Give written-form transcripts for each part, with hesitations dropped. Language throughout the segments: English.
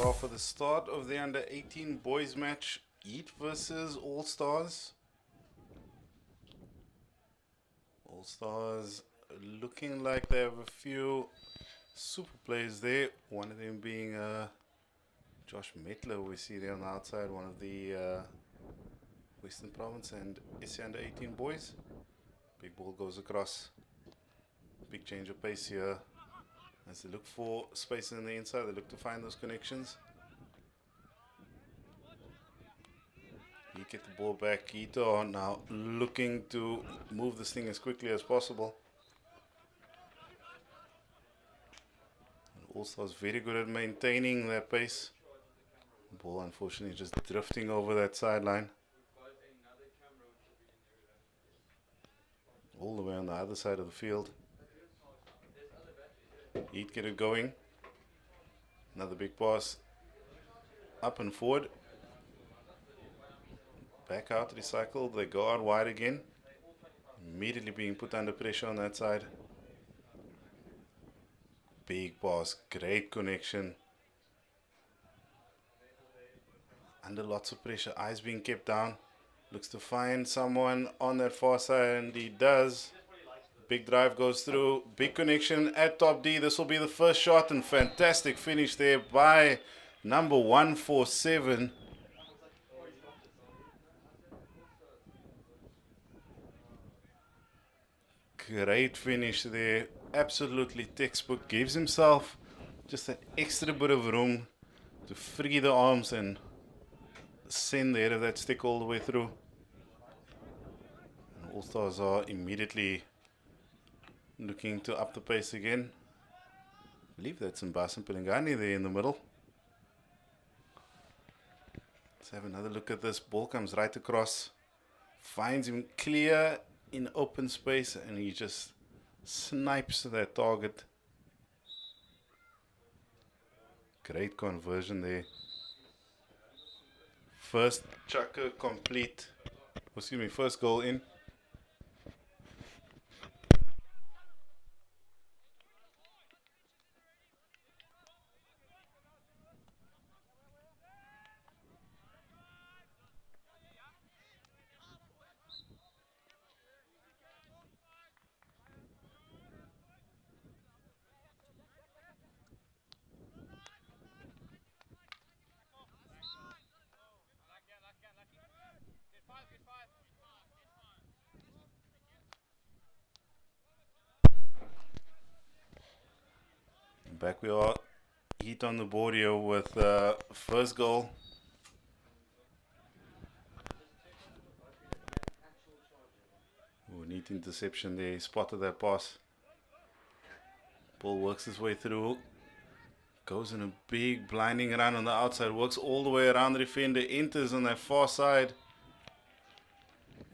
off with the start of the under 18 boys match, Heat versus All Stars. All Stars looking like they have a few super players there. One of them being Josh Metler, we see there on the outside, one of the Western Province and SA under 18 boys. Big ball goes across. Big change of pace here. As they look for space on the inside, they look to find those connections. You get the ball back. Ito now looking to move this thing as quickly as possible. All Stars very good at maintaining their pace. Ball unfortunately just drifting over that sideline. All the way on the other side of the field. Heat get it going. Another big pass. Up and forward. Back out, recycle. They go out wide again. Immediately being put under pressure on that side. Big pass. Great connection. Under lots of pressure. Eyes being kept down. Looks to find someone on that far side, and he does. Big drive goes through. Big connection at top D. This will be the first shot, and fantastic finish there by number 147. Great finish there. Absolutely textbook. Gives himself just an extra bit of room to free the arms and send the head of that stick all the way through. And All Stars are immediately looking to up the pace again. I believe that's Mbasa Pelengani there in the middle. Let's have another look at this. Ball comes right across. Finds him clear in open space, and he just snipes that target. Great conversion there. First chucker complete. Excuse me, first goal in. Back we are. Heat on the board here with first goal. Neat interception there. He spotted that pass. Ball works his way through. Goes in a big blinding run on the outside. Works all the way around the defender. Enters on that far side.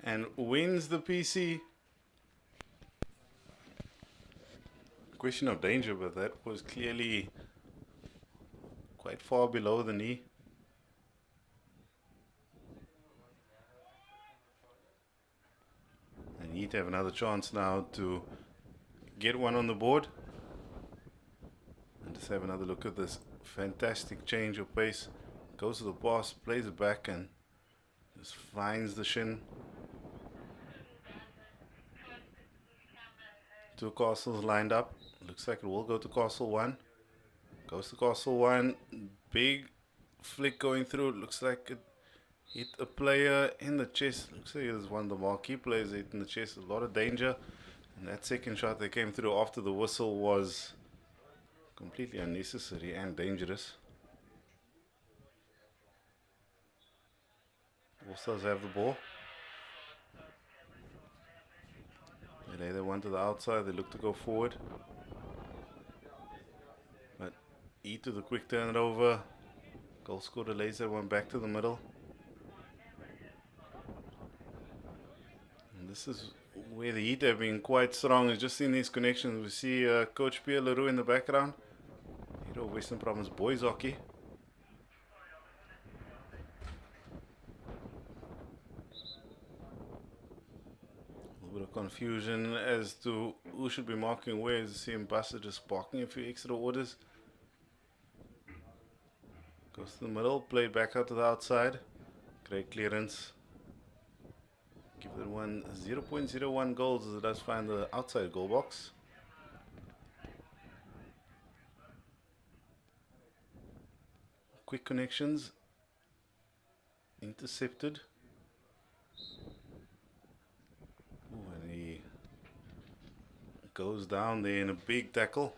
And wins the PC. Question of danger, but that was clearly quite far below the knee. And Heat have another chance now to get one on the board. And just have another look at this fantastic change of pace. Goes to the pass, plays it back, and just finds the shin. Two castles lined up. Looks like it will go to castle one. Goes to castle one. Big flick going through. Looks like it hit a player in the chest. Looks like it was one of the marquee players hit in the chest. A lot of danger. And that second shot that came through after the whistle was completely unnecessary and dangerous. All Stars have the ball. They lay that one to the outside. They look to go forward. But Heat to the quick turn it over. Goal scorer lays that one back to the middle. And this is where the Heat have been quite strong. It's just in these connections. We see Coach Pierre Leroux in the background. Head of Western Province boys hockey. A bit of confusion as to who should be marking where. As you see Mbasa just barking a few extra orders. the middle, played back out to the outside. Great clearance. Give that one 0.01 goals as it does find the outside goal box. Quick connections. Intercepted. Ooh, and he goes down there in a big tackle.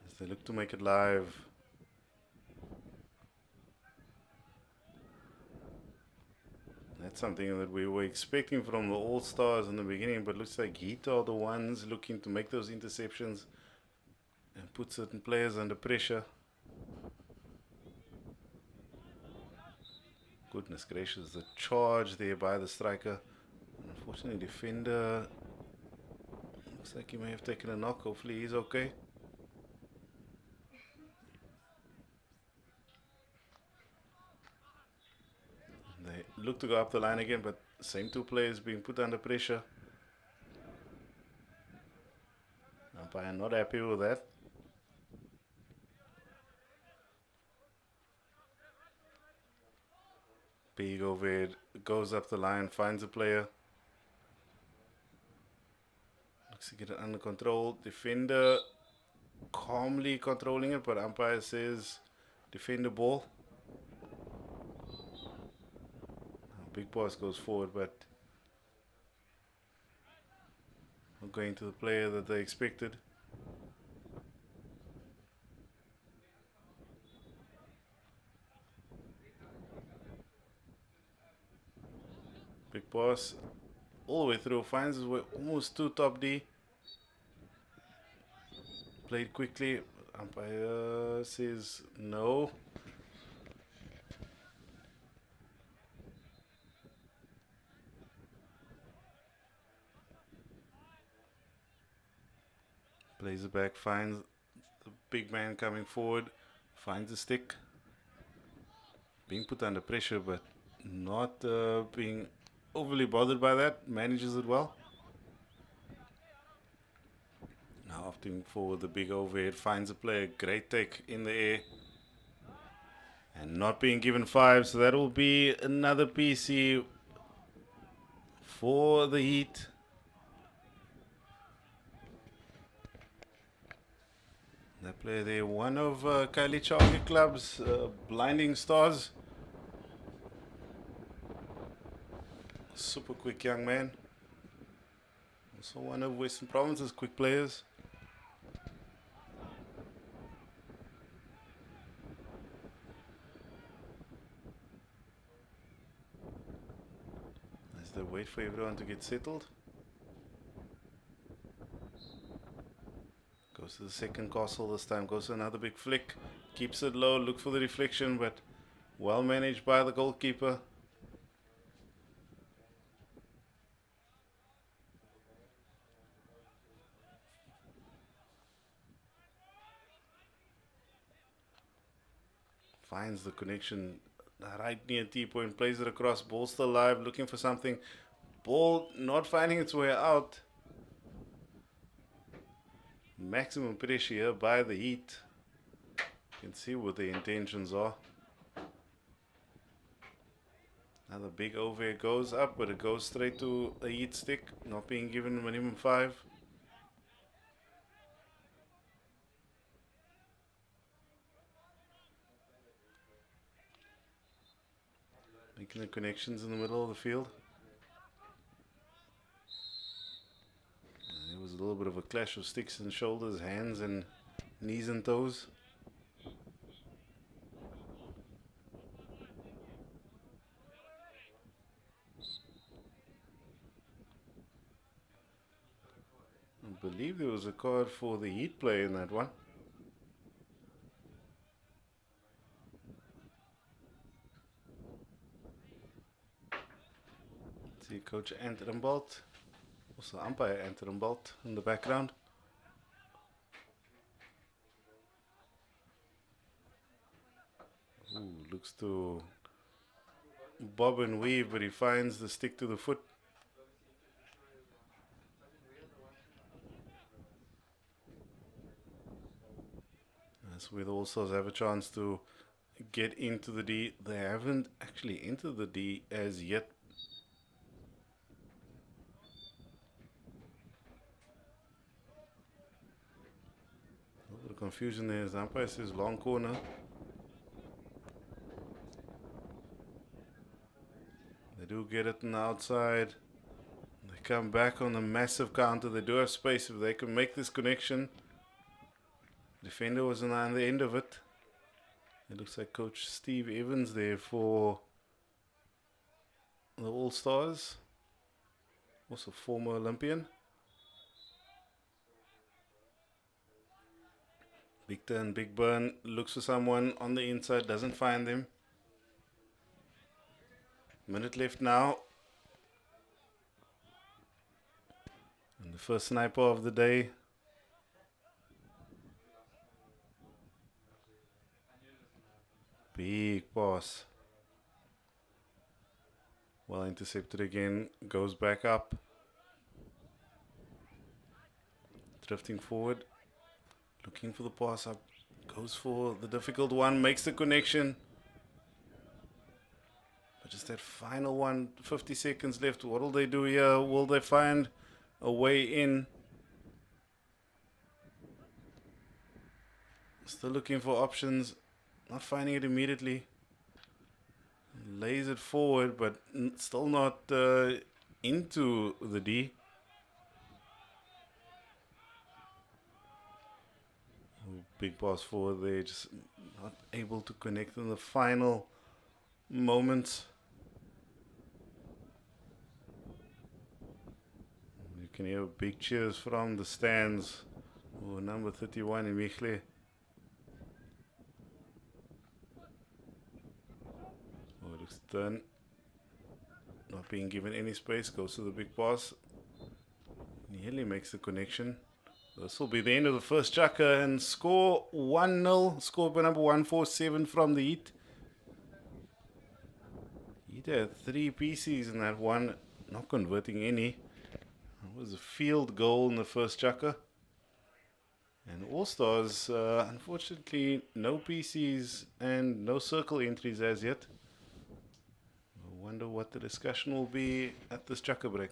As they look to make it live. That's something that we were expecting from the All-Stars in the beginning, but looks like Heat are the ones looking to make those interceptions and put certain players under pressure. Goodness gracious, the charge there by the striker. Unfortunately, defender looks like he may have taken a knock. Hopefully he's okay. They look to go up the line again, but same two players being put under pressure. Umpire not happy with that. Big overhead, goes up the line, finds a player. Looks to get it under control. Defender calmly controlling it, but umpire says defender ball. Big Boss goes forward, but not going to the player that they expected. Big Boss all the way through, finds his way almost to top D. Played quickly. Umpire says no. Plays it back, finds the big man coming forward, finds the stick. Being put under pressure, but not being overly bothered by that. Manages it well. Now opting for the big overhead, finds a player, great take in the air. And not being given 5, so that will be another PC for the Heat. That player there, one of Kylie Charlie Club's blinding stars. Super quick young man. Also one of Western Province's quick players. As they wait for everyone to get settled. Goes to the second castle this time, goes to another big flick. Keeps it low, look for the reflection, but well managed by the goalkeeper. Finds the connection right near T-point, plays it across, ball still alive, looking for something. Ball not finding its way out. Maximum pressure here by the Heat. You can see what the intentions are. Another big overhead goes up, but it goes straight to a Heat stick, not being given minimum 5. Making the connections in the middle of the field. There was a little bit of a clash of sticks and shoulders, hands and knees and toes. I believe there was a card for the Heat player in that one. See Coach Ant Rimbold, also umpire Ant Rimbold in the background. Ooh, looks to bob and weave, but he finds the stick to the foot. So where the All Stars have a chance to get into the D. They haven't actually entered the D as yet. A little bit of confusion there. The umpire says long corner. They do get it on the outside. They come back on a massive counter. They do have space if they can make this connection. Defender was on the end of it. It looks like Coach Steve Evans there for the All Stars. Also former Olympian. Big turn, big burn. Looks for someone on the inside. Doesn't find them. Minute left now. And the first sniper of the day. Big pass. Well intercepted again. Goes back up. Drifting forward. Looking for the pass up. Goes for the difficult one. Makes the connection. But just that final one. 50 seconds left. What will they do here? Will they find a way in? Still looking for options. Not finding it immediately. Lays it forward, but still not into the D. Big pass forward there, just not able to connect in the final moments. You can hear big cheers from the stands. Oh, number 31 in Michle. Oh, it looks done. Not being given any space, goes to the big pass. Nearly makes the connection. This will be the end of the first chukka and score 1-0. Score by number 147 from the Heat. Heat had 3 PCs in that one, not converting any. It was a field goal in the first chukka. And All Stars, unfortunately, no PCs and no circle entries as yet. I wonder what the discussion will be at this chukka break.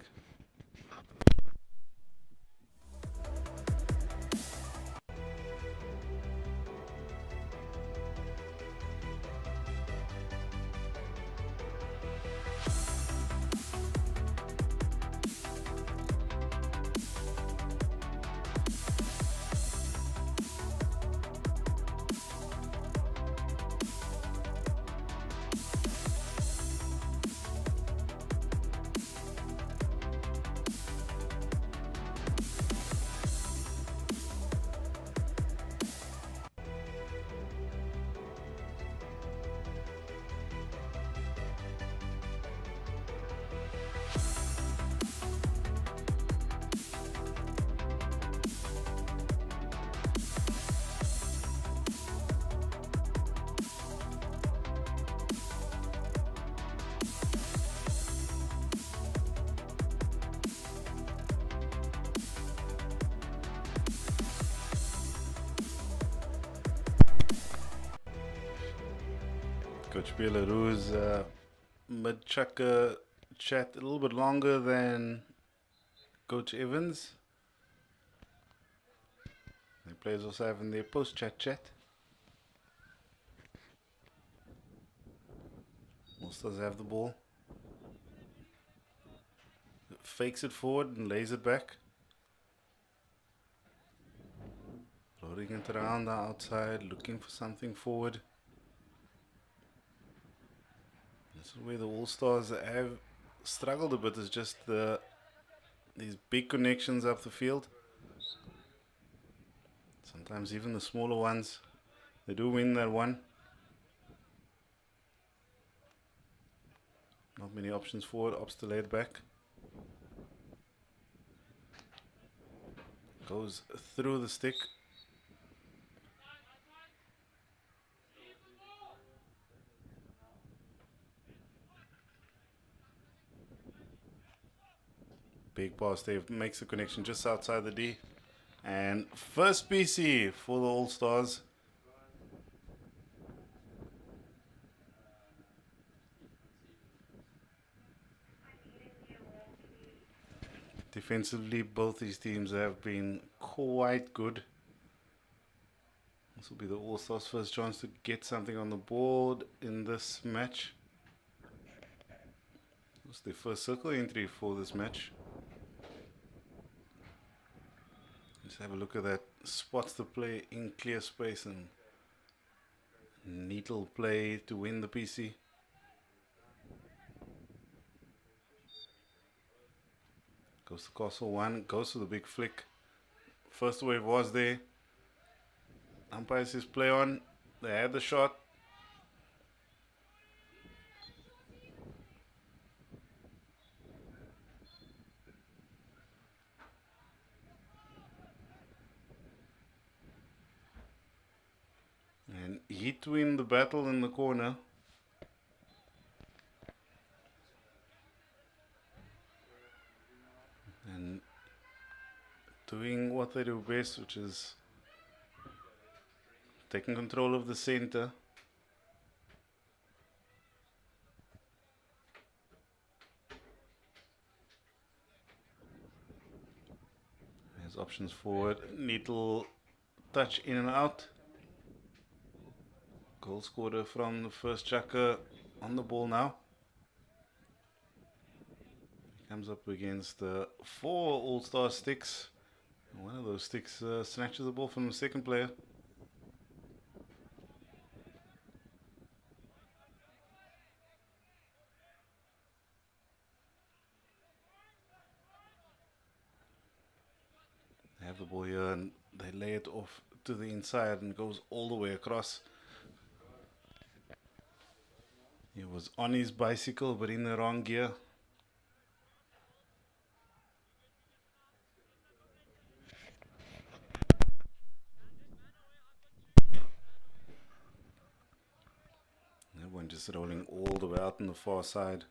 Coach Belarus mid-chukka chat a little bit longer than Coach Evans. The players also having their post-chat chat. Most does have the ball. Fakes it forward and lays it back. Loading it around the outside, looking for something forward. This is where the All Stars have struggled a bit, is just these big connections up the field. Sometimes even the smaller ones, they do win that one. Not many options forward, opts to lay it back. Goes through the stick. Big pass there, makes the connection just outside the D. And first PC for the All Stars. Defensively, both these teams have been quite good. This will be the All-Stars' first chance to get something on the board in this match. It's their first circle entry for this match. Let's have a look at that. Spots the play in clear space and neat little play to win the PC. Goes to Castle 1, goes to the big flick. First wave was there. Umpire says play on. They had the shot. And Heat win the battle in the corner. And doing what they do best, which is taking control of the center. There's options forward. Neat little touch in and out. Goal scorer from the first chucker on the ball now. He comes up against 4 All-Star sticks. And one of those sticks snatches the ball from the second player. They have the ball here and they lay it off to the inside and goes all the way across. He was on his bicycle but in the wrong gear. That one just rolling all the way out on the far side.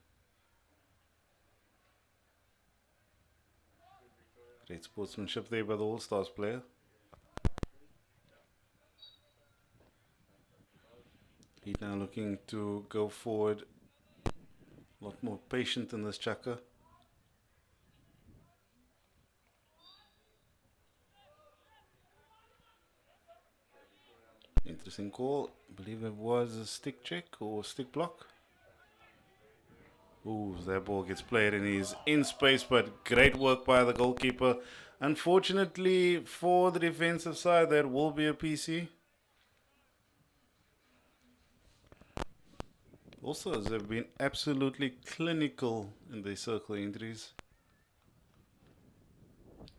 Great sportsmanship there by the All-Stars player. He's now looking to go forward. A lot more patient in this chucker. Interesting call. I believe it was a stick check or stick block. Ooh, that ball gets played and he's in space, but great work by the goalkeeper. Unfortunately for the defensive side, that will be a PC. Also, they've been absolutely clinical in their circle entries.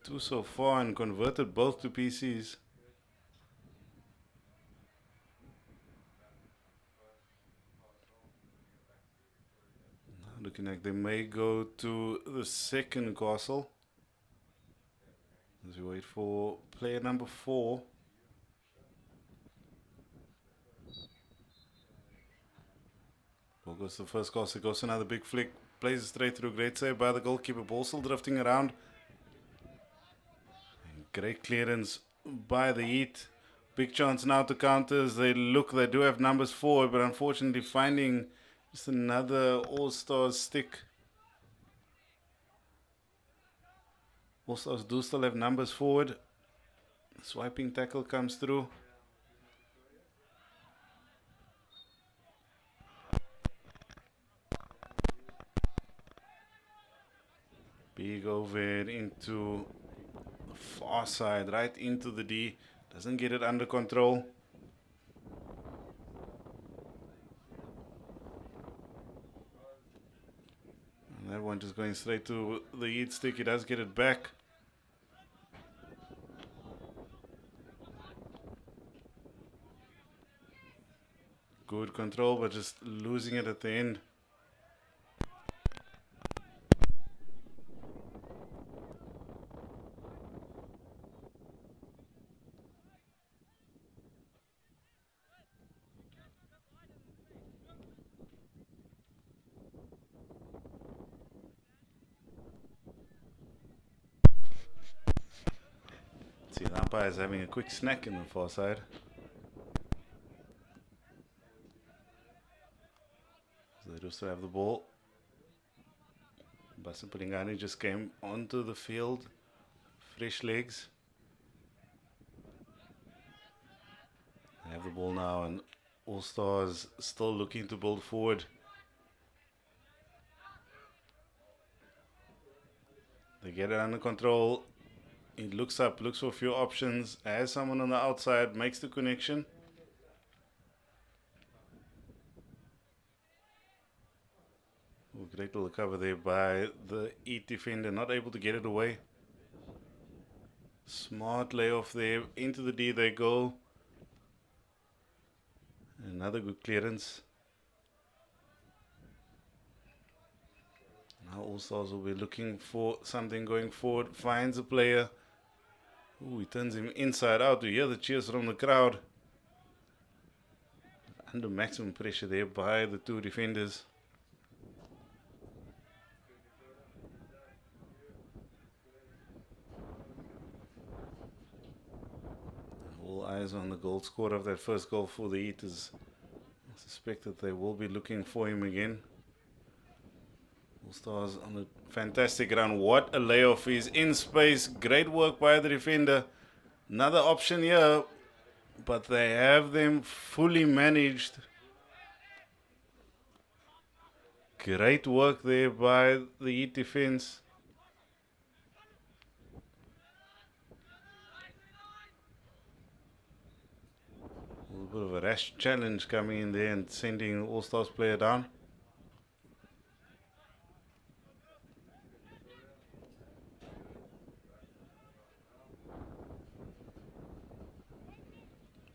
2 so far and converted both to PCs. Now looking like they may go to the second castle. As we wait for player number 4. Ball goes to the first castle, goes to another big flick. Plays it straight through. Great save by the goalkeeper. Ball still drifting around. And great clearance by the Heat. Big chance now to counter as they look. They do have numbers forward, but unfortunately finding just another All-Stars stick. All-Stars do still have numbers forward. Swiping tackle comes through. Big overhead into the far side, right into the D. Doesn't get it under control. And that one just going straight to the Heat stick. He does get it back. Good control, but just losing it at the end. See, the umpire is having a quick snack in the far side. So they do still have the ball. Basipulingani just came onto the field. Fresh legs. They have the ball now, and All Stars still looking to build forward. They get it under control. He looks up, looks for a few options, has someone on the outside, makes the connection. Ooh, great little cover there by the Eat defender, not able to get it away. Smart layoff there, into the D they go. Another good clearance. Now All Stars will be looking for something going forward, finds a player. Ooh, he turns him inside out. You hear the cheers from the crowd. Under maximum pressure there by the two defenders. All eyes on the goal scorer of that first goal for the Eaters. I suspect that they will be looking for him again. All Stars on a fantastic run. What a layoff. He's in space. Great work by the defender. Another option here, but they have them fully managed. Great work there by the Eat defense. A little bit of a rash challenge coming in there and sending All Stars player down.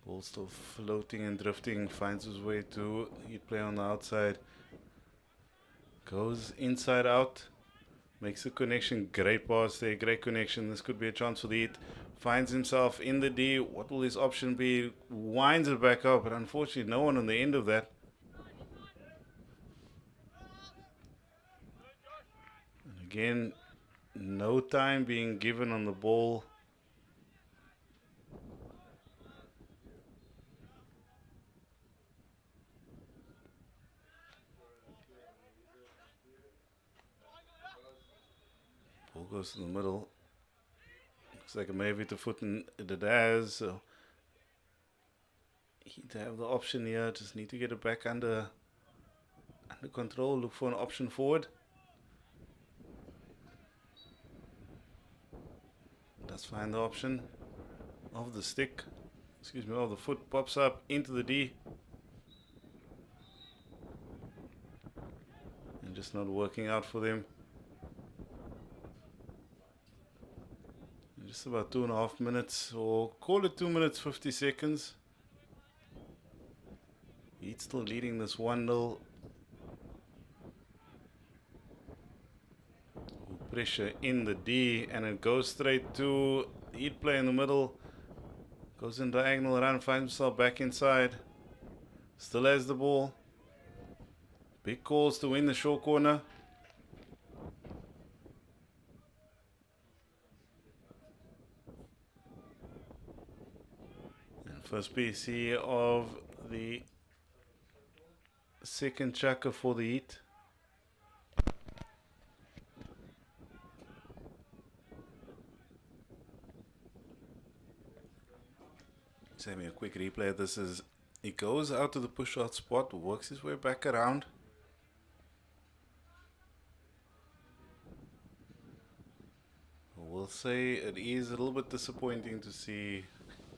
Ball still floating and drifting, finds his way to Eat player on the outside. Goes inside out, makes a connection. Great pass there, great connection. This could be a chance for the Eat. Finds himself in the D. What will his option be? Winds it back up, but unfortunately no one on the end of that. And again, no time being given on the ball. Ball goes to the middle. Looks like a maybe to foot, and it has. So need to have the option here. Just need to get it back under control. Look for an option forward. Let's find the option of the stick. Excuse me, of the foot pops up into the D. And just not working out for them. Just about 2.5 minutes, or call it 2 minutes 50 seconds. He's still leading this 1-0. Pressure in the D, and it goes straight to Heat play in the middle. Goes in diagonal run, finds himself back inside. Still has the ball. Big calls to win the short corner. First PC of the second chucker for the Heat. Just having a quick replay. This is, he goes out to the push out spot, works his way back around. We'll say it is a little bit disappointing to see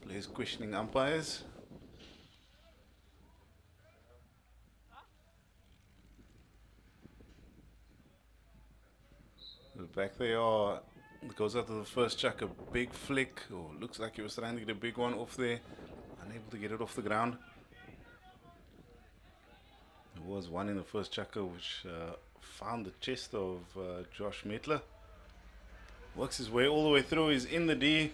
players questioning umpires. Back they are. It goes out to the first chuck, a big flick. Oh, looks like he was trying to get a big one off there. Unable to get it off the ground. There was one in the first chucker which found the chest of Josh Metler. Works his way all the way through. He's in the D.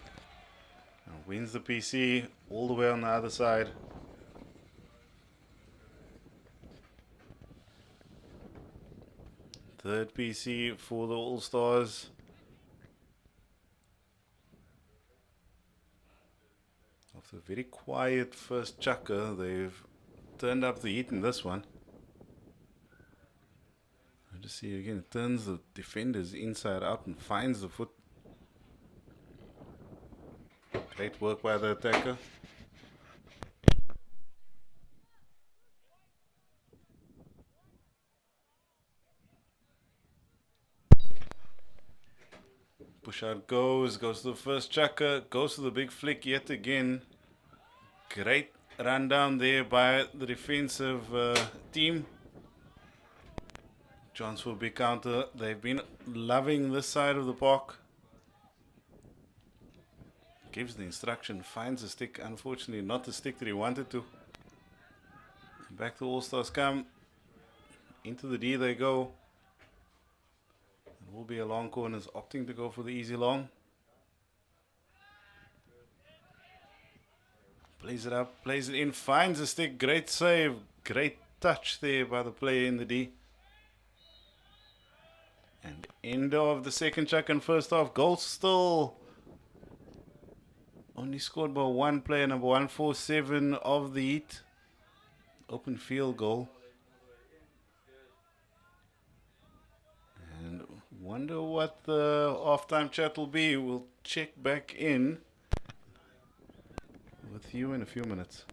And wins the PC all the way on the other side. Third PC for the All Stars. After a very quiet first chucker, they've turned up the heat in this one. Just see again, it turns the defenders inside out and finds the foot. Great work by the attacker. Push out goes to the first chucker, goes to the big flick yet again. Great run down there by the defensive team. Chance for a big counter. They've been loving this side of the park. Gives the instruction, finds the stick. Unfortunately, not the stick that he wanted to. Back to All Stars come. Into the D they go. It will be a long corners, opting to go for the easy long. Plays it up, plays it in, finds the stick. Great save, great touch there by the player in the D. And end of the second chuck and first half. Goal still only scored by one player, number 147 of the Heat. Open field goal. And wonder what the halftime chat will be. We'll check back in with you in a few minutes.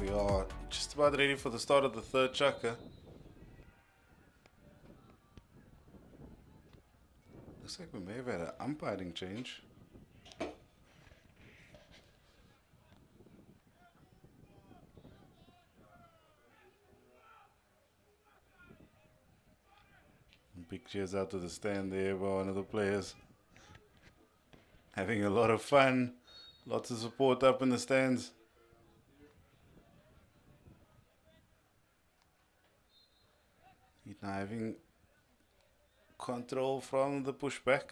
We are just about ready for the start of the third chucker. Looks like we may have had an umpiring change. Big cheers out to the stand there by one of the players. Having a lot of fun. Lots of support up in the stands. He's now having control from the pushback.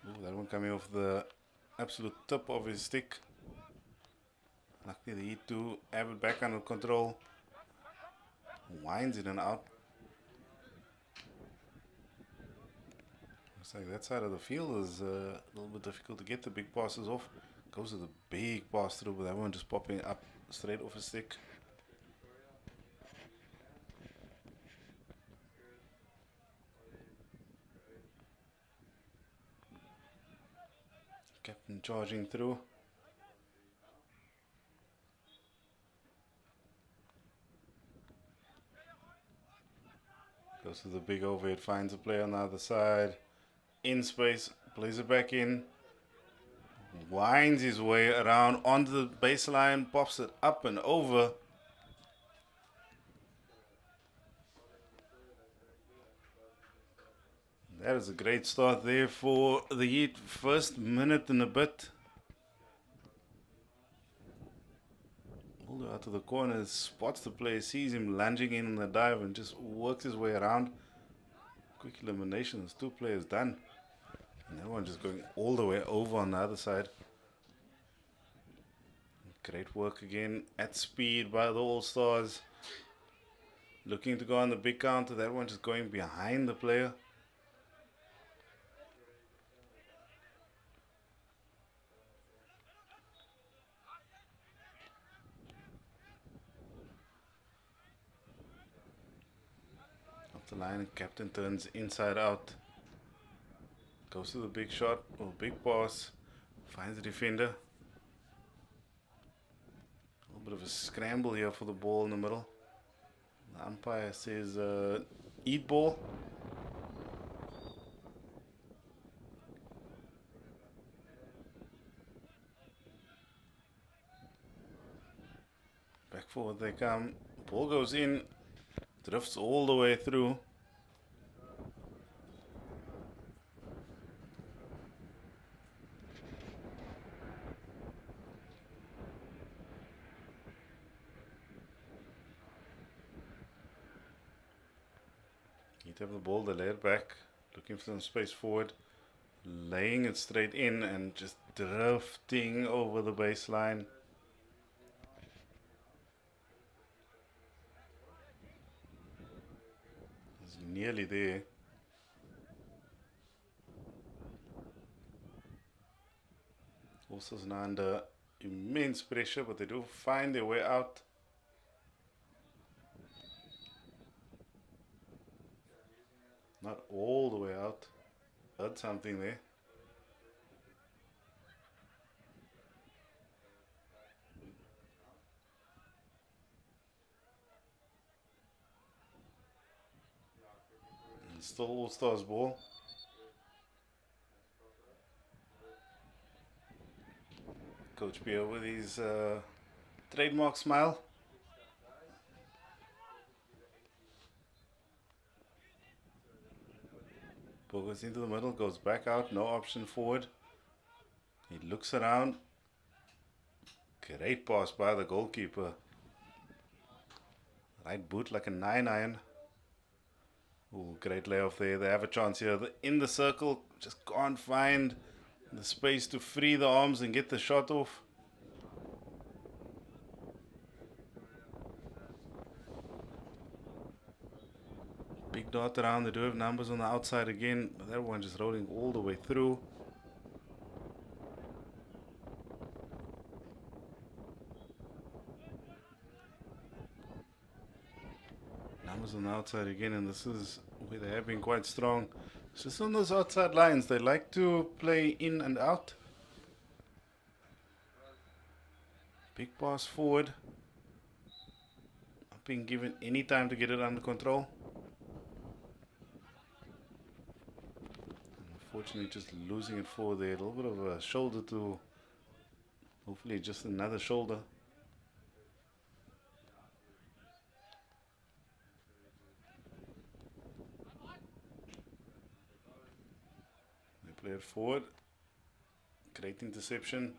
Ooh, that one coming off the absolute tip of his stick. Luckily the Heat to have it back under control. Winds in and out. Looks like that side of the field is a little bit difficult to get the big passes off. Goes to the big pass through, but that one just popping up straight off his stick. Captain charging through. Goes to the big overhead, finds a player on the other side. In space, plays it back in. Winds his way around onto the baseline, pops it up and over. That is a great start there for the Heat. First minute and a bit. All the way out to the corner, spots the player, sees him lunging in on the dive and just works his way around. Quick elimination, there's two players done. And that one just going all the way over on the other side. Great work again at speed by the All-Stars. Looking to go on the big counter. That one just going behind the player. Up the line, captain turns inside out. Goes to the big shot or big pass. Finds the defender. A little bit of a scramble here for the ball in the middle. The umpire says eat ball. Back forward they come. Ball goes in. Drifts all the way through. He'd have the ball, they lay it back. Looking for some space forward. Laying it straight in and just drifting over the baseline. It's nearly there. Also now under immense pressure, but they do find their way out. Not all the way out. Heard something there. And still All Stars ball. Coach Pierre with his trademark smile. Ball goes into the middle, goes back out, no option forward. He looks around. Great pass by the goalkeeper. Right boot like a 9-iron. Ooh, great layoff there. They have a chance here. In the circle, just can't find the space to free the arms and get the shot off. Big dot around. They do have numbers on the outside again, but that one just rolling all the way through. Numbers on the outside again, and this is where they have been quite strong. It's just on those outside lines. They like to play in and out. Big pass forward. Not being given any time to get it under control. Unfortunately, just losing it forward there. A little bit of a shoulder to, hopefully just another shoulder. They play it forward. Great interception.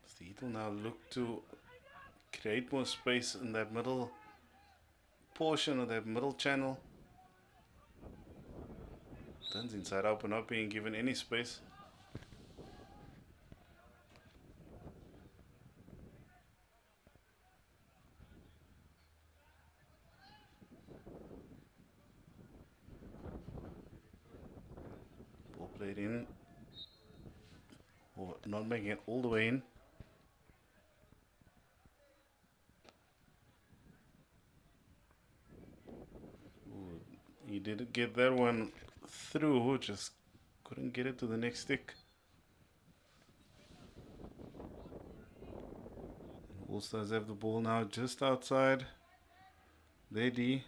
Steed will now look to create more space in that middle portion of that middle channel. Turns inside out, but not being given any space. Ball played in, or not making it all the way in. Ooh, he did get that one through, just couldn't get it to the next stick. All Stars have the ball now just outside their D.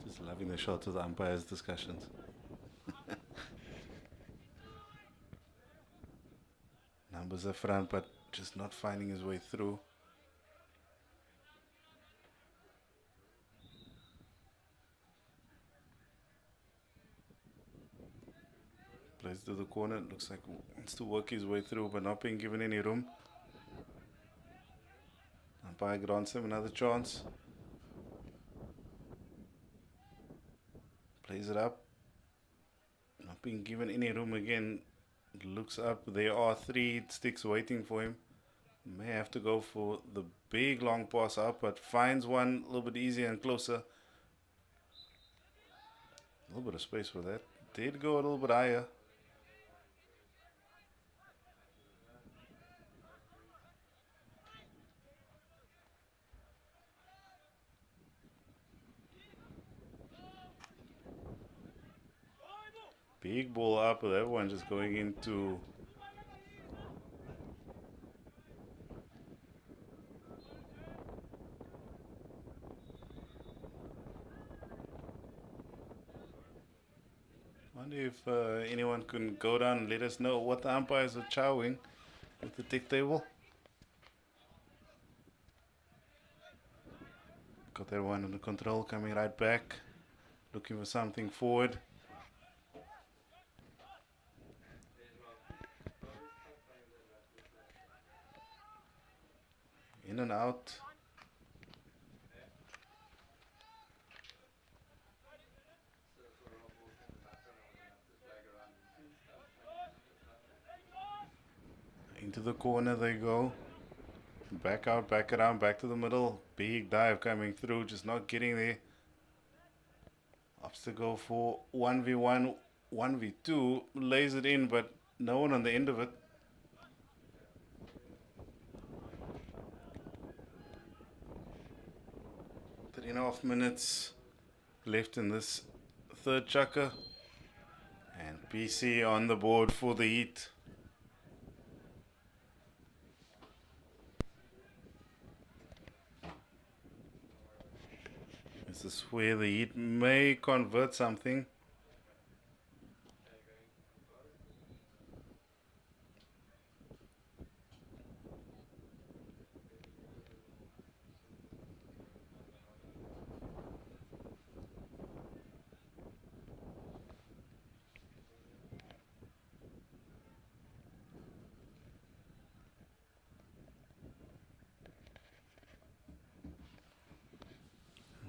Just loving the shots of the umpires' discussions. Numbers up front, but just not finding his way through. Plays to the corner. Looks like wants to work his way through, but not being given any room. Umpire grants him another chance. Plays it up. Not being given any room again. Looks up. There are 3 sticks waiting for him. May have to go for the big long pass up, but finds one a little bit easier and closer. A little bit of space for that. Did go a little bit higher. Big ball up, but everyone just going into. Wonder if anyone can go down and let us know what the umpires are chowing with the tick table. Got that one under control, coming right back, looking for something forward. In and out. Into the corner they go. Back out, back around, back to the middle. Big dive coming through, just not getting there. Opts to go for 1v1, 1v2. Lays it in, but no one on the end of it. 3.5 minutes left in this third chukker. And PC on the board for the Heat. This is where the Heat may convert something.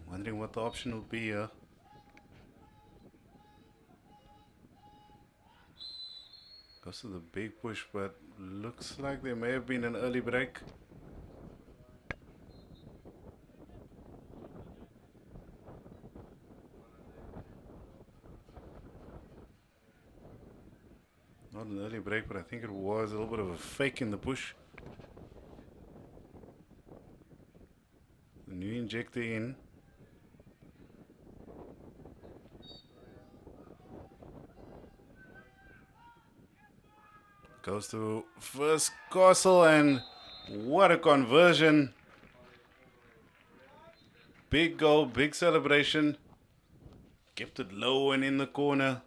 Wondering what the option would be here. Goes to the big push, but looks like there may have been an early break. Not an early break, but I think it was a little bit of a fake in the push. The new injector in. Goes to first Castle, and what a conversion. Big goal, big celebration. Kept it low and in the corner.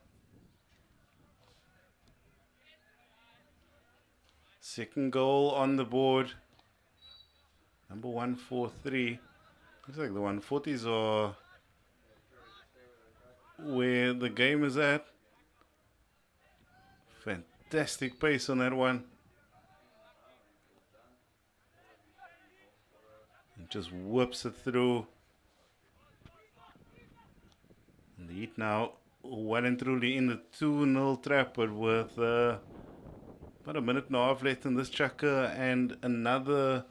Second goal on the board. Number 143. Looks like the 140s are where the game is at. Fantastic pace on that one. And just whips it through. And the Heat now well and truly in the 2-0 trap, but with about a minute and a half left in this chukker and another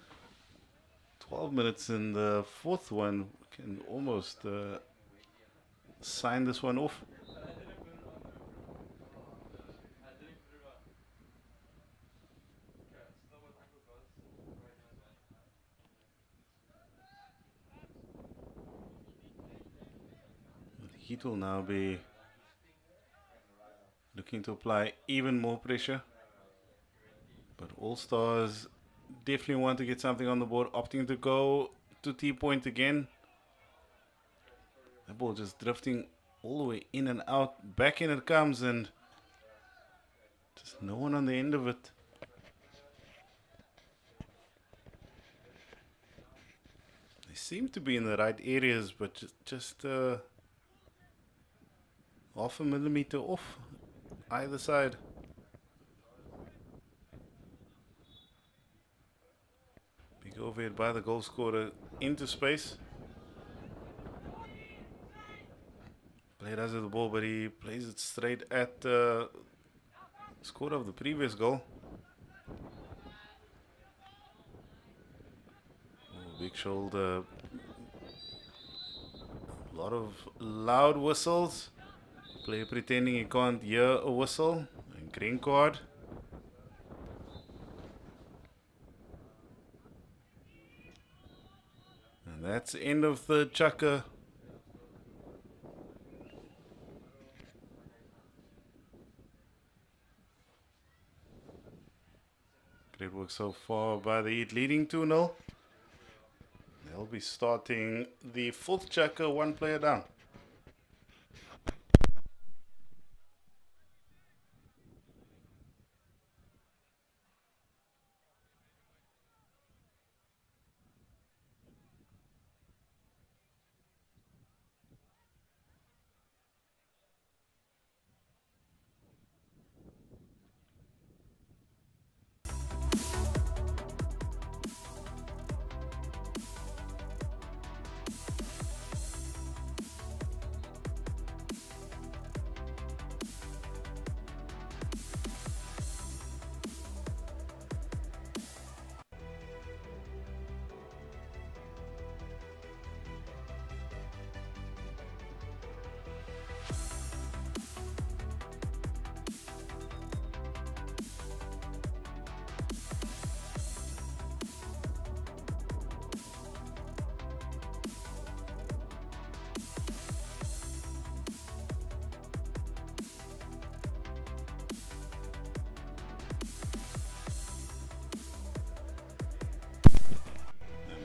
12 minutes in the fourth one. We can almost sign this one off. Heat will now be looking to apply even more pressure. But All Stars definitely want to get something on the board, opting to go to T-point again. The ball just drifting all the way in and out. Back in it comes, and just no one on the end of it. They seem to be in the right areas, but just half a millimeter off either side. Big Over it by the goal scorer into space. Player does the ball, but he plays it straight at the score of the previous goal. Oh, big shoulder. A lot of loud whistles. Player pretending he can't hear a whistle. And green card. And that's the end of third chukker. Great work so far by the Heat, leading 2-0. They'll be starting the fourth chukker, one player down.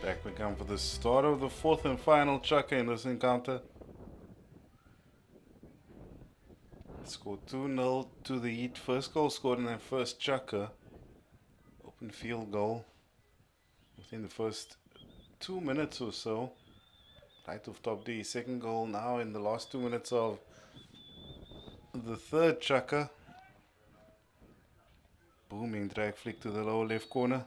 Back we come for the start of the fourth and final chukker in this encounter. Scored 2-0 to the Heat. First goal scored in their first chukker. Open field goal within the first 2 minutes or so. Right off top D. Second goal now in the last 2 minutes of the third chukker. Booming drag flick to the lower left corner.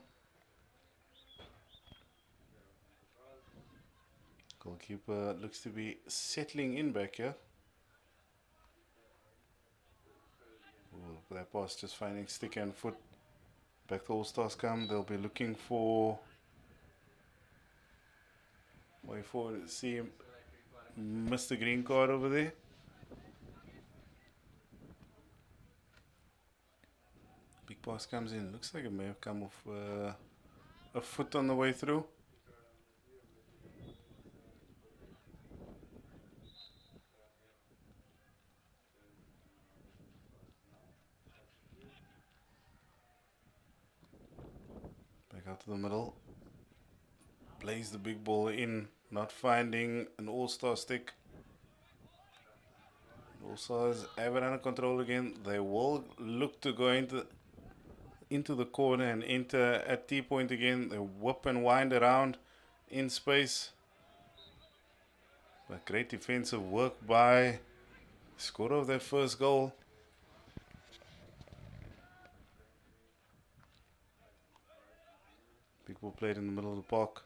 Goalkeeper looks to be settling in back here. Ooh, that pass just finding stick and foot. Back to All Stars come. They'll be looking for. Way forward. See him miss the green card over there. Big pass comes in. Looks like it may have come off a foot on the way through. Out to the middle, plays the big ball in, not finding an all-star stick. All-Stars have it under control again. They will look to go into the corner and enter at T-point again. They whip and wind around in space. But great defensive work by scorer of their first goal. Big ball played in the middle of the park.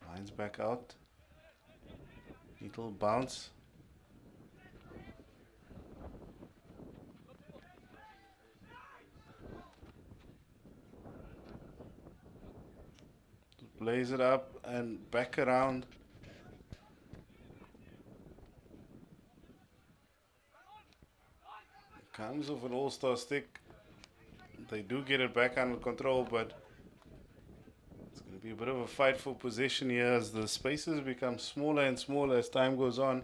Lines back out. Little bounce. Plays it up and back around. Comes off an all-star stick. They do get it back under control, but it's going to be a bit of a fight for possession here as the spaces become smaller and smaller as time goes on.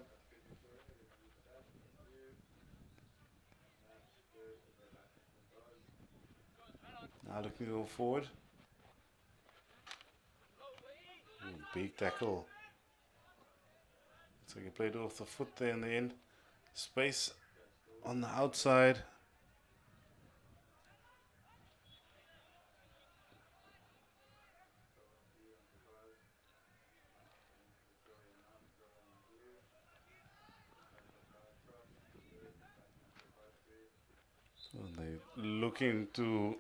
Now looking to go forward. Ooh, big tackle. So he played off the foot there in the end. Space on the outside. So they're looking to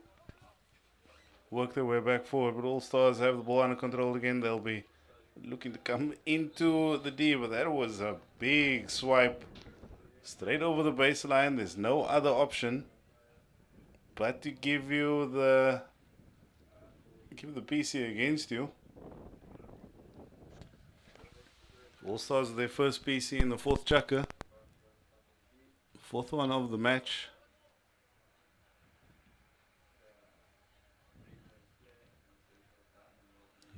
work their way back forward. But All Stars have the ball under control again. They'll be looking to come into the D, but that was a big swipe straight over the baseline. There's no other option but to give the PC against you. All Stars their first PC in the fourth chukker, fourth one of the match.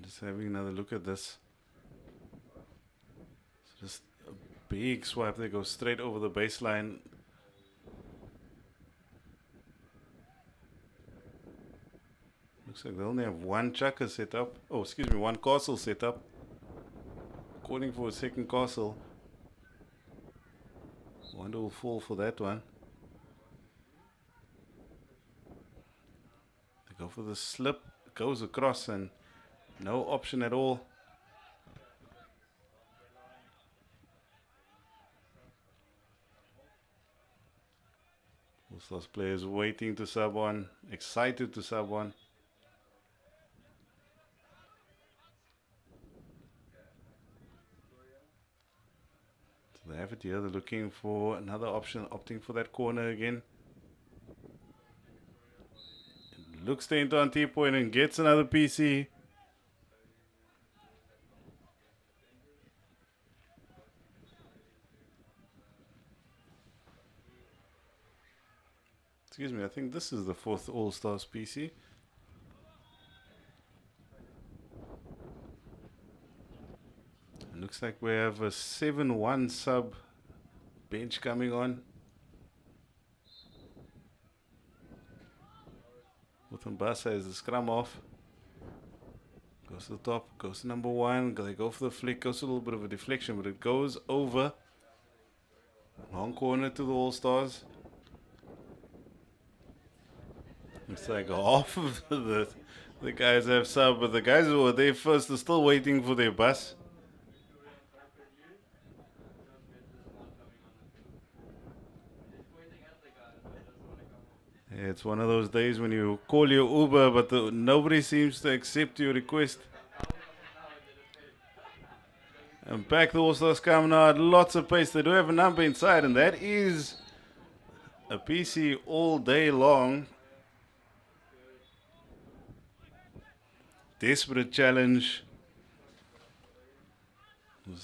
Just having another look at this. So just a big swipe. They go straight over the baseline. Looks like they only have one chukker set up. Oh, excuse me, one castle set up. According for a second castle. Wonder will fall for that one. They go for the slip. Goes across and no option at all. Those players waiting to sub on, excited to sub on. So they have it here. They're looking for another option, opting for that corner again. It looks to enter on T-point and gets another PC. Excuse me, I think this is the fourth All-Stars PC. It looks like we have a 7-1 sub bench coming on. Basa is the scrum off. Goes to the top, goes to number one. They go for the flick, goes a little bit of a deflection, but it goes over. Long corner to the All-Stars. It's like half of the guys have sub, but the guys who were there first are still waiting for their bus. Yeah, it's one of those days when you call your Uber, but nobody seems to accept your request. And back the All-Stars come now at lots of pace. They do have a number inside, and that is a PC all day long. Desperate challenge.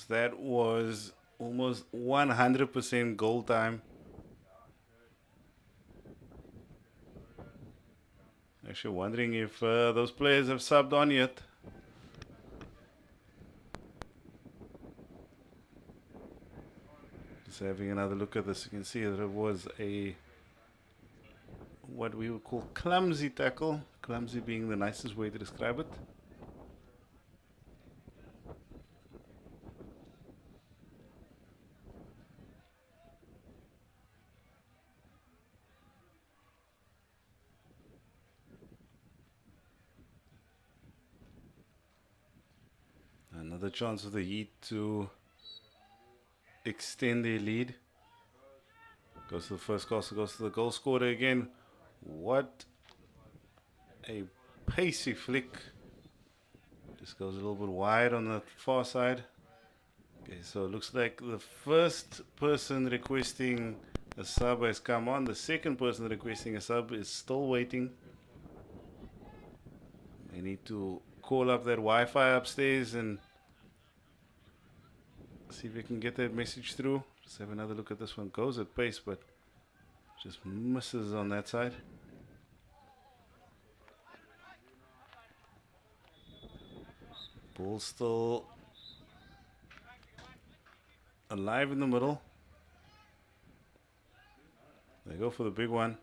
That was almost 100% goal time. Actually wondering if those players have subbed on yet. Just having another look at this, you can see that it was a what we would call clumsy tackle. Clumsy being the nicest way to describe it. Another chance for the Heat to extend their lead. Goes to the first castle, goes to the goal scorer again. What a pacey flick. Just goes a little bit wide on the far side. Okay, so it looks like the first person requesting a sub has come on. The second person requesting a sub is still waiting. They need to call up that Wi-Fi upstairs and see if we can get that message through. Just have another look at this one. Goes at pace, but just misses on that side. Ball still alive in the middle. They go for the big one.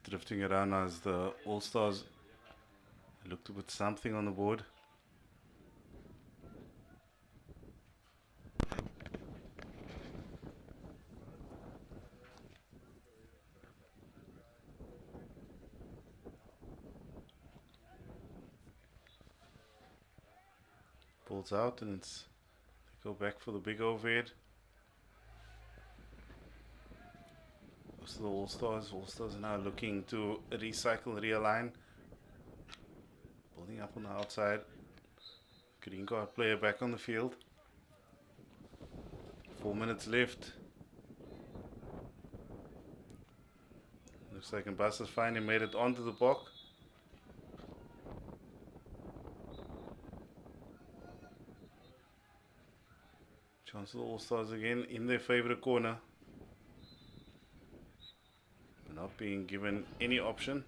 Drifting around as the All-Stars look to put something on the board. Falls out and they go back for the big overhead. Goes to the All-Stars. All-Stars are now looking to recycle, realign. Building up on the outside. Green card player back on the field. 4 minutes left. Looks like Mbassa's finally made it onto the block. Chance of the All-Stars again in their favorite corner. Not being given any option.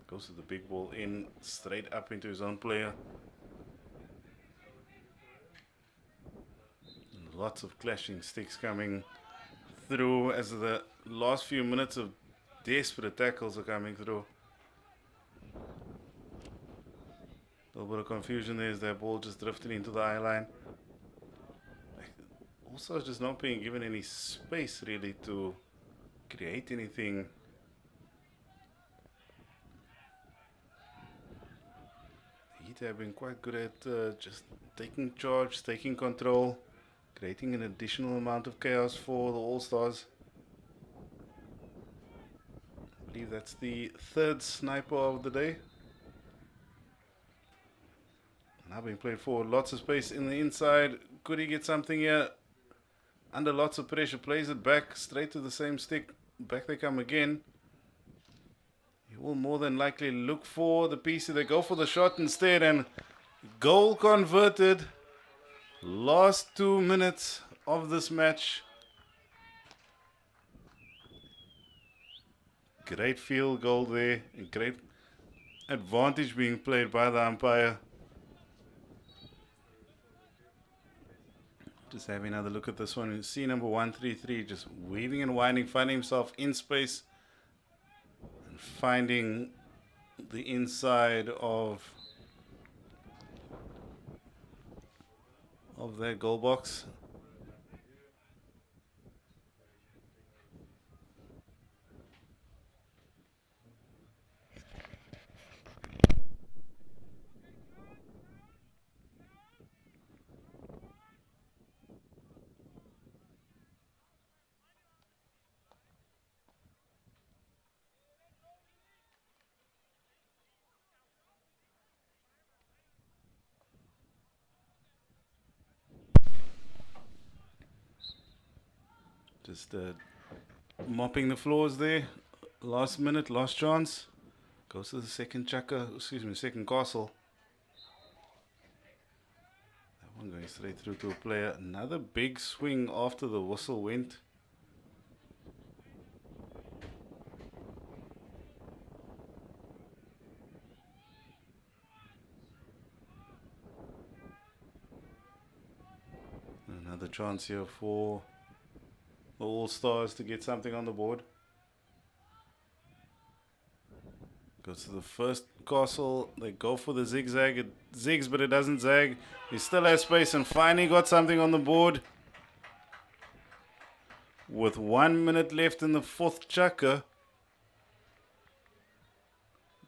Goes to the big ball in, straight up into his own player. And lots of clashing sticks coming through as the last few minutes of desperate tackles are coming through. A little bit of confusion there as that ball just drifted into the eye line. Also just not being given any space really to create anything. Heat have been quite good at just taking charge, taking control, creating an additional amount of chaos for the All-Stars. I believe that's the third sniper of the day. Now being played forward, lots of space in the inside. Could he get something here? Under lots of pressure, plays it back straight to the same stick. Back they come again. He will more than likely look for the piece. They go for the shot instead, and goal converted. Last 2 minutes of this match. Great field goal there. And great advantage being played by the umpire. Just having another look at this one. You see number 133 just weaving and winding, finding himself in space and finding the inside of that goal box. Just mopping the floors there. Last minute, last chance. Goes to the second second castle. That one going straight through to a player. Another big swing after the whistle went. Another chance here for the All-Stars to get something on the board. Goes to the first castle. They go for the zigzag. It zigs, but it doesn't zag. He still has space and finally got something on the board. With 1 minute left in the fourth chukker.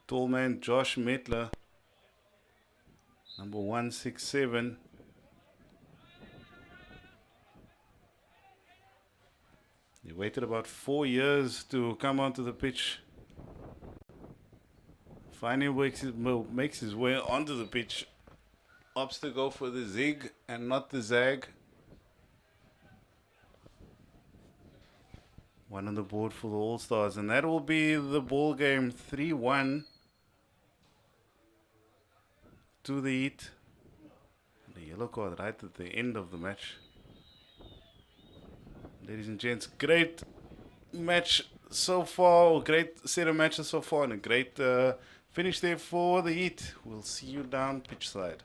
Tall man Josh Metler, number 167. He waited about 4 years to come onto the pitch. Finally makes his way onto the pitch. Opts to go for the zig and not the zag. One on the board for the All-Stars, and that will be the ball game. 3-1 to the Heat. The yellow card right at the end of the match. Ladies and gents, great match so far, great set of matches so far, and a great finish there for the Heat. We'll see you down pitch side.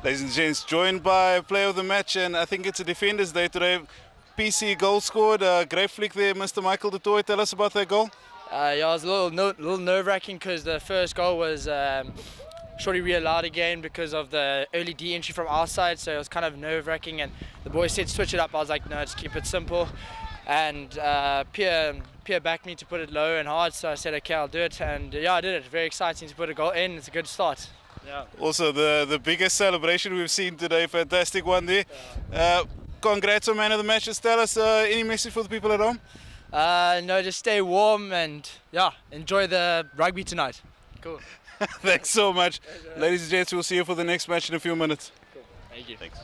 Ladies and gents, joined by player of the match, and I think it's a defender's day today. PC goal scored, great flick there, Mr. Michael Du Toit. Tell us about that goal. Yeah, it was a little nerve-wracking because the first goal was shortly re-allowed again because of the early D entry from our side, so it was kind of nerve-wracking, and the boys said switch it up. I was like, no, just keep it simple, and Pierre backed me to put it low and hard, so I said, okay, I'll do it, and yeah, I did it. Very exciting to put a goal in. It's a good start. Yeah. Also, the biggest celebration we've seen today, fantastic one there. Congrats on man of the match. Just tell us any message for the people at home? No, just stay warm and yeah, enjoy the rugby tonight. Cool. Thanks so much. Ladies and gents, we'll see you for the next match in a few minutes. Cool. Thank you. Thanks.